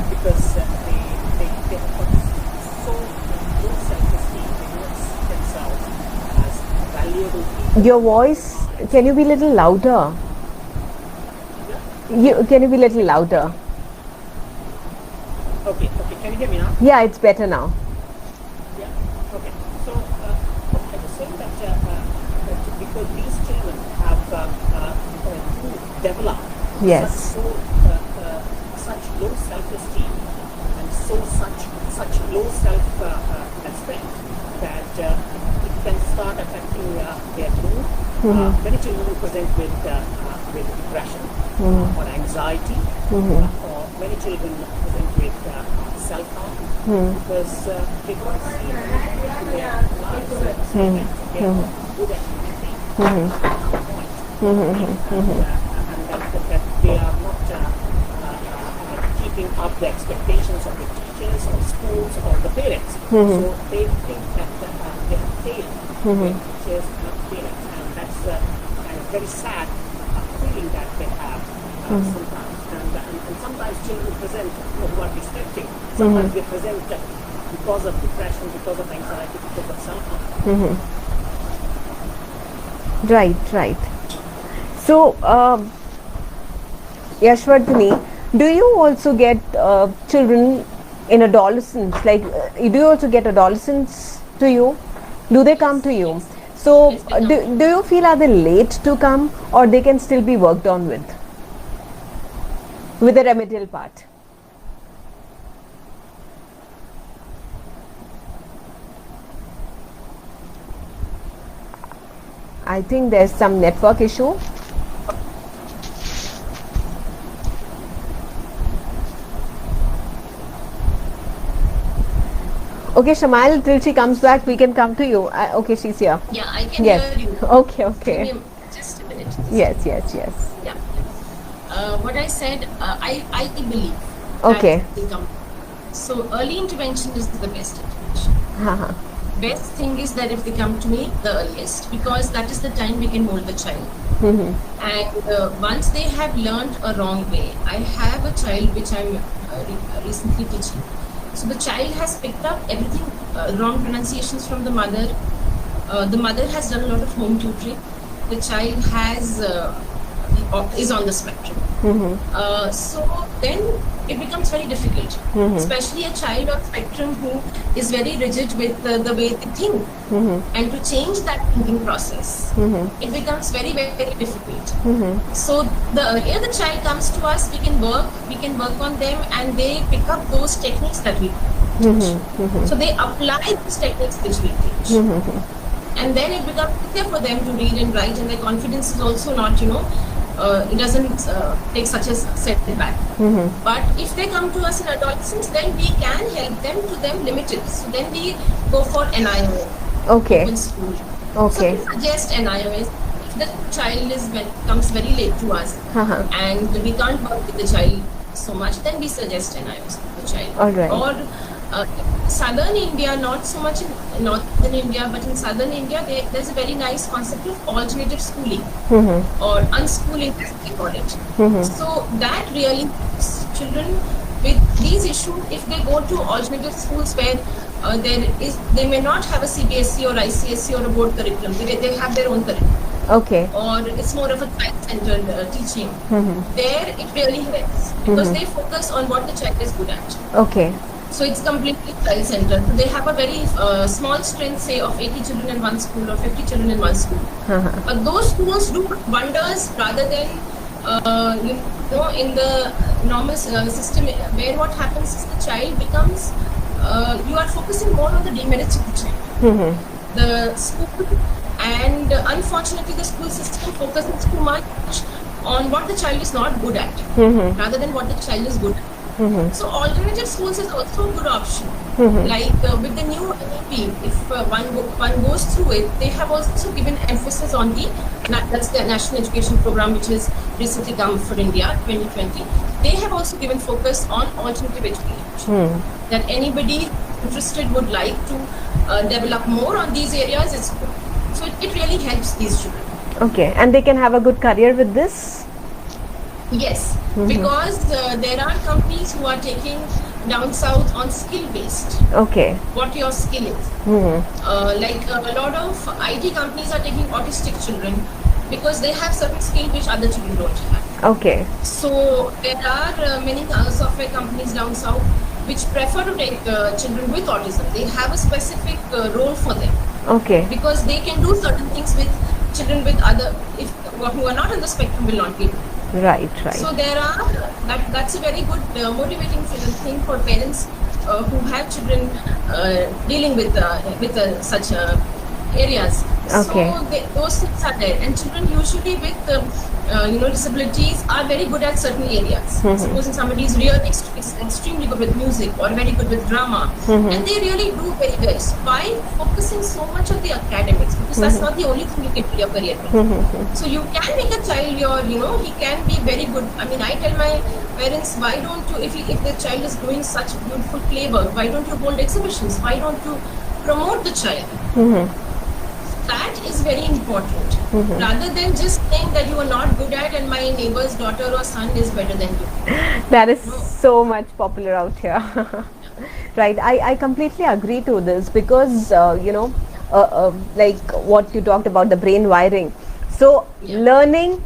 because they have got so low self-esteem. They don't see themselves as valuable people. Your voice, can you be a little louder? Can you be a little louder? Okay, can you hear me now? Yeah, it's better now. Yeah. Okay. So I was saying that because these children have developed Yes. such low self-esteem and such low self-respect that it can start affecting their mood. Many children present with depression or anxiety, or many children present with self-harm because they don't see in their lives that they are good at anything, and that they are not keeping up the expectations of the teachers or schools or the parents. So they think that they have failed their teachers and parents, and that's kind of very sad feeling that they have sometimes. And sometimes children present who are distracting. Sometimes they present because of depression, because of anxiety, because of self-harm. Right. So, Yashwardhani, do you also get children in adolescence? Like, do you also get adolescents to you? Do they come to you? So, Yes, they come. do you feel are they late to come, or they can still be worked on with the remedial part? I think there's some network issue. Okay, Shamail, till she comes back, we can come to you. Okay, she's here. Yeah, I can Yes. hear you. Okay. Give me just a minute. Yes. Yeah. What I said, I believe. Okay. That they come. So early intervention is the best intervention. Haha. Best thing is that if they come to me the earliest, because that is the time we can mold the child. And once they have learned a wrong way, I have a child which I'm recently teaching. So the child has picked up everything, wrong pronunciations from the mother. The mother has done a lot of home tutoring. The child is on the spectrum. So then it becomes very difficult, especially a child on spectrum who is very rigid with the way they think. And to change that thinking process, it becomes very, very difficult. So the earlier the child comes to us, we can work on them, and they pick up those techniques that we teach. So they apply those techniques which we teach. And then it becomes easier for them to read and write, and their confidence is also not, it doesn't take such a setback. But if they come to us in adolescence, then we can help them to them limited. So then we go for NIOS, Okay. open school. Okay. So we suggest NIOS. If the child comes very late to us and we can't work with the child so much, then we suggest NIOS for the child. All right. Or southern India, not so much in northern India, but in southern India, there's a very nice concept of alternative schooling or unschooling, as they call it. So that really helps children with these issues if they go to alternative schools where they may not have a CBSE or ICSE or a board curriculum. They have their own curriculum. Okay. Or it's more of a child-centered teaching. There it really helps because they focus on what the child is good at. Okay. So it's completely child-centered. They have a very small strength, say, of 80 children in one school or 50 children in one school. But those schools do wonders rather than, in the normal system where what happens is the child becomes, you are focusing more on the demerits of the child. The school, and unfortunately the school system focuses too much on what the child is not good at rather than what the child is good at. So alternative schools is also a good option. Like with the new NEP, if one goes through it, they have also given emphasis on that's the National Education Program, which has recently come for India 2020. They have also given focus on alternative education. That anybody interested would like to develop more on these areas. It's good. So it really helps these children. Okay, and they can have a good career with this? Yes, because there are companies who are taking down south on skill based. Okay. What your skill is. Like a lot of IT companies are taking autistic children because they have certain skill which other children don't have. Okay. So there are many software companies down south which prefer to take children with autism. They have a specific role for them. Okay. Because they can do certain things with children with who are not on the spectrum will not be able. Right. So there are that's a very good motivating thing for parents who have children dealing with such areas. Okay. So those things are there, and children usually with disabilities are very good at certain areas. Supposing somebody is really extremely good with music or very good with drama, and they really do very well. So by focusing so much on the academics, because that's not the only thing you can do your career with. So you can make a child he can be very good. I mean, I tell my parents, why don't you, if the child is doing such beautiful play work, why don't you hold exhibitions? Why don't you promote the child? That is very important. Rather than just saying that you are not good at and my neighbor's daughter or son is better than you. That is so much popular out here. Right. I completely agree to this because, like what you talked about, the brain wiring. So learning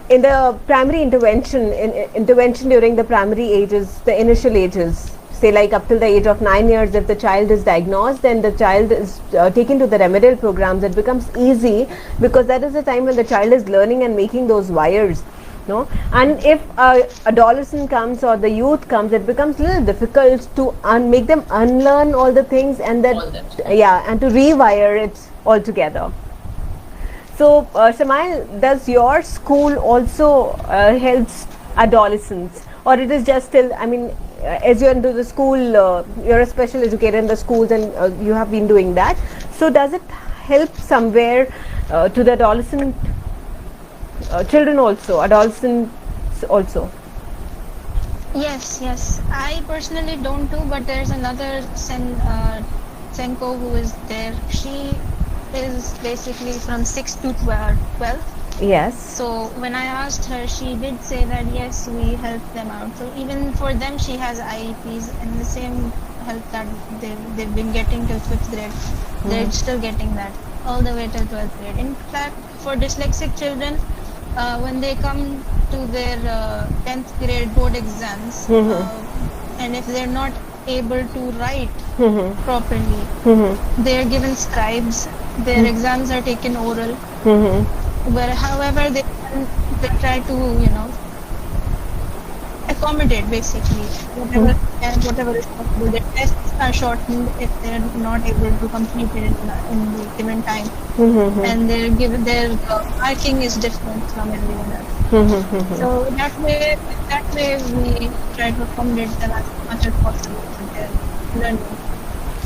in the primary intervention during the primary ages, the initial ages, say like up till the age of 9 years, if the child is diagnosed and the child is taken to the remedial programs, it becomes easy because that is the time when the child is learning and making those wires. No? And if a adolescent comes or the youth comes, it becomes a little difficult to make them unlearn all the things and and to rewire it altogether. So, Samail, does your school also helps adolescents, or it is just still, I mean, as you're into the school, you're a special educator in the schools and you have been doing that. So does it help somewhere to the adolescent children also, adolescents also? Yes. I personally don't do, but there's another Senko who is there. She is basically from 6 to 12. Yes. So when I asked her, she did say that yes, we help them out. So even for them, she has IEPs and the same help that they've been getting till 5th grade. They're still getting that all the way till 12th grade. In fact, for dyslexic children, when they come to their 10th grade board exams, and if they're not able to write properly, they're given scribes. Their exams are taken oral. But however they try to accommodate basically whatever is possible. Their tests are shortened if they're not able to complete it in the given time, and their marking is different from everyone else. So that way we try to accommodate them as much as possible with their learning.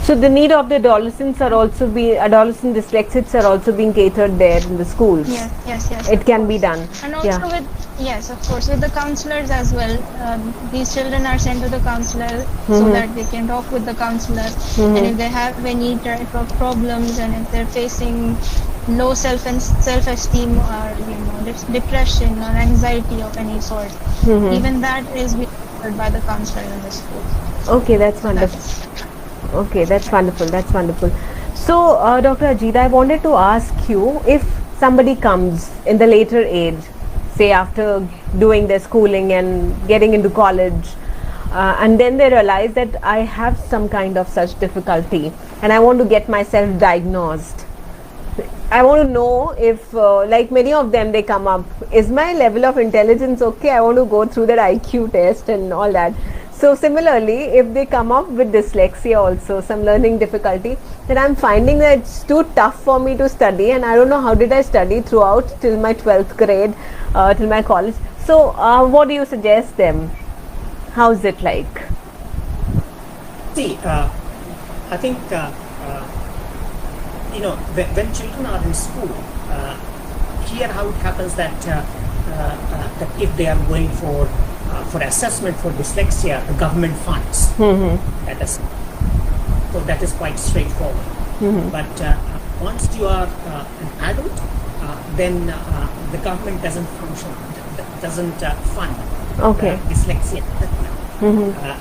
So the need of the adolescent dyslexics are also being catered there in the schools. Yes. It can be done. And also yes, of course, with the counselors as well. These children are sent to the counselor so that they can talk with the counselor. And if they have any type of problems and if they're facing low self-esteem or depression or anxiety of any sort, even that is being covered by the counselor in the school. Okay, that's wonderful. Okay, that's wonderful. So, Dr. Ajita, I wanted to ask you, if somebody comes in the later age, say after doing their schooling and getting into college, and then they realize that I have some kind of such difficulty and I want to get myself diagnosed. I want to know if, like many of them, they come up, is my level of intelligence okay? I want to go through that IQ test and all that. So similarly, if they come up with dyslexia also, some learning difficulty, then I'm finding that it's too tough for me to study, and I don't know how did I study throughout till my 12th grade, till my college. So what do you suggest them? How's it like? See, I think when children are in school, here how it happens that if they are going for assessment for dyslexia, the government funds that is, so that is quite straightforward. But once you are an adult, then the government doesn't fund Okay. dyslexia.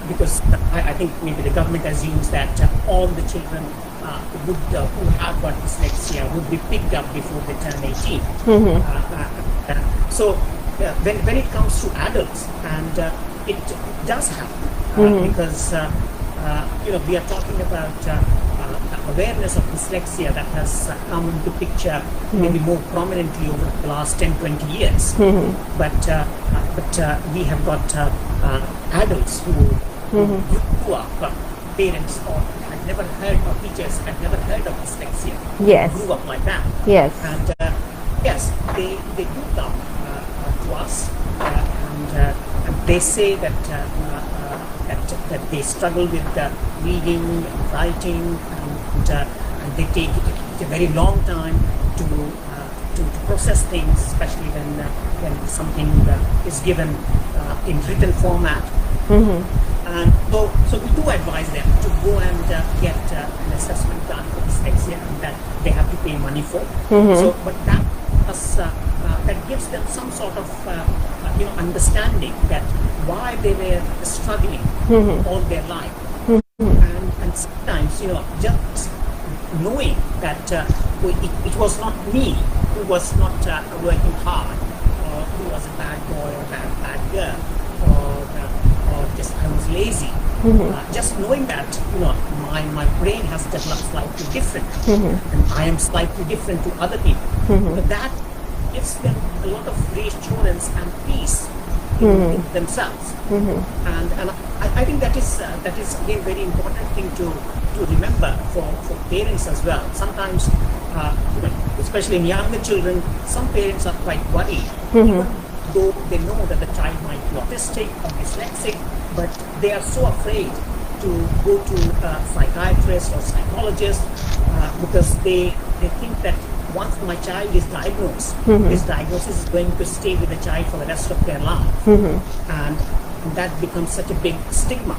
Because I think maybe the government assumes that all the children who have got dyslexia would be picked up before they turn 18. So when it comes to adults, and it does happen because we are talking about awareness of dyslexia that has come into picture maybe more prominently over the last 10-20 years. But we have got adults who grew up, parents or had never heard, or teachers had never heard of dyslexia. Yes. Grew up like that. Yes. And yes, they do come to us, and they say that they struggle with reading, writing, and they take it a very long time to process things, especially when something is given in written format. And so we do advise them to go and get an assessment done for dyslexia, and that they have to pay money for. So, but that gives them some sort of understanding that why they were struggling all their life. And sometimes, just knowing that it was not me who was not working hard, or who was a bad boy or bad girl, or just I was lazy. Just knowing that, my brain has developed slightly different, and I am slightly different to other people. But that gives them a lot of reassurance and peace in themselves. And I think that is again very important thing to remember for parents as well. Sometimes, especially in younger children, some parents are quite worried, even though they know that the child might be autistic or dyslexic, but they are so afraid to go to a psychiatrist or psychologist because they think that once my child is diagnosed, this diagnosis is going to stay with the child for the rest of their life, and that becomes such a big stigma.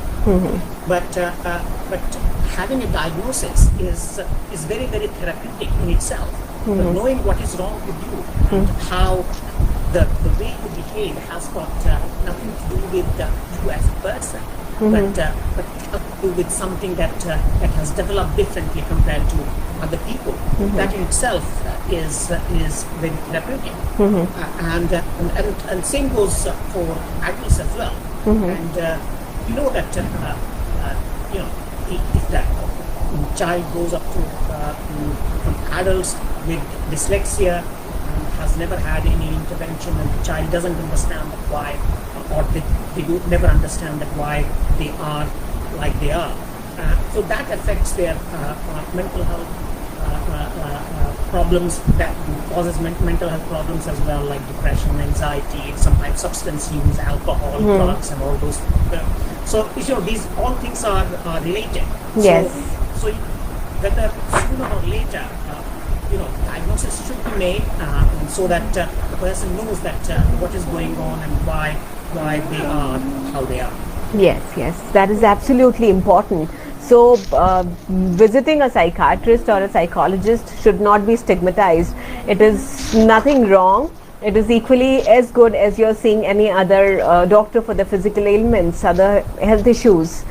But having a diagnosis is very, very therapeutic in itself. But knowing what is wrong with you and how the way you behave has got nothing to do with you as a person, but to do with something that has developed differently compared to other people. That in itself is very therapeutic. And same goes for adults as well. And you know that if that child goes up to from adults with dyslexia and has never had any intervention, and the child doesn't understand why, or they do never understand that why they are like they are. So that affects their mental health problems, that causes mental health problems as well, like depression, anxiety, sometimes substance use, alcohol, drugs, and all those. So these all things are related. Yes. So whether sooner or later, diagnosis should be made, so that the person knows that what is going on and why they are how they are. Yes, that is absolutely important. So, visiting a psychiatrist or a psychologist should not be stigmatized. It is nothing wrong. It is equally as good as you're seeing any other doctor for the physical ailments, other health issues.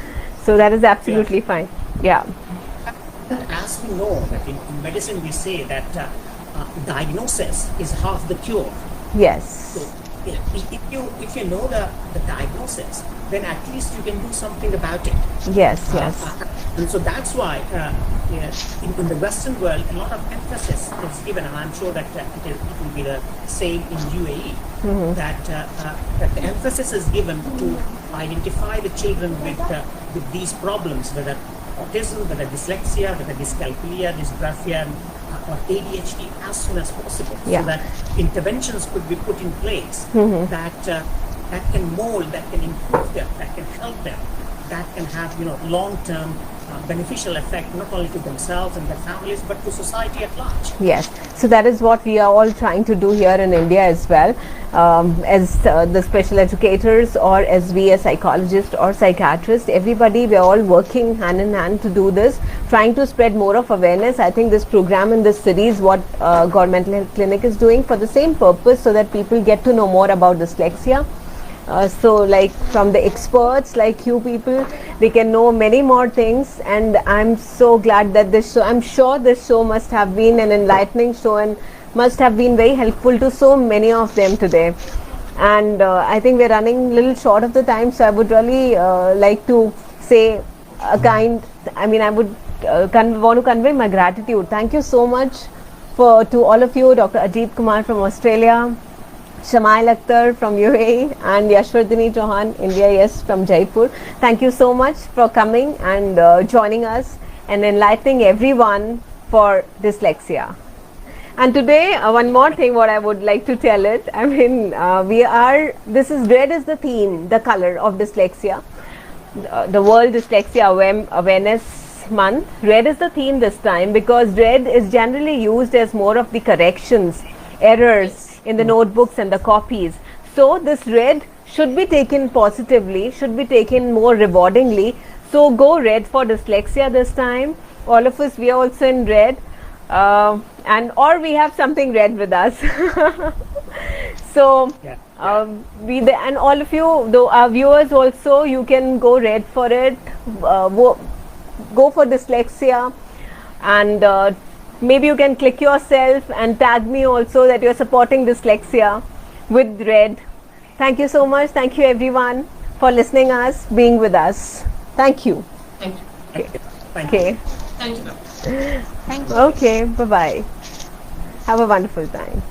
So that is absolutely fine. Yeah. As we know that in medicine we say that diagnosis is half the cure. Yes. So if you know the diagnosis, then at least you can do something about it. Yes. And so that's why in the Western world, a lot of emphasis is given, and I'm sure that it will be the same in UAE, that the emphasis is given to identify the children with these problems, whether autism, whether dyslexia, whether dyscalculia, dysgraphia, or ADHD as soon as possible, so that interventions could be put in place that that can mold, that can improve them, that can help them, that can have long-term beneficial effect not only to themselves and their families but to society at large. Yes, so that is what we are all trying to do here in India as well, as the special educators, or as we as psychologists or psychiatrists, everybody, we are all working hand in hand to do this, trying to spread more of awareness. I think this program in this series, what God Mental Health Clinic is doing for the same purpose, so that people get to know more about dyslexia. So like from the experts like you people, they can know many more things, and I'm so glad that this show, I'm sure this show must have been an enlightening show and must have been very helpful to so many of them today. And I think we're running a little short of the time, so I would really like to say a kind, I mean, I would want to convey my gratitude. Thank you so much to all of you, Dr. Ajit Kumar from Australia, Shamail Akhtar from UAE, and Yashwardhini Chauhan, India, yes, from Jaipur. Thank you so much for coming and joining us and enlightening everyone for dyslexia. And today, one more thing what I would like to tell it, I mean, red is the theme, the color of dyslexia. The World Dyslexia Awareness Month. Red is the theme this time because red is generally used as more of the corrections, errors in the notebooks and the copies. So this red should be taken positively, should be taken more rewardingly. So go red for dyslexia this time. All of us, we are also in red, or we have something red with us. So and all of you, though our viewers also, you can go red for it. Go for dyslexia, and maybe you can click yourself and tag me also that you're supporting dyslexia with red. Thank you so much. Thank you everyone for listening us, being with us. Thank you. Thank you. Okay. Thank you. Thank you. Okay. Bye bye. Have a wonderful time.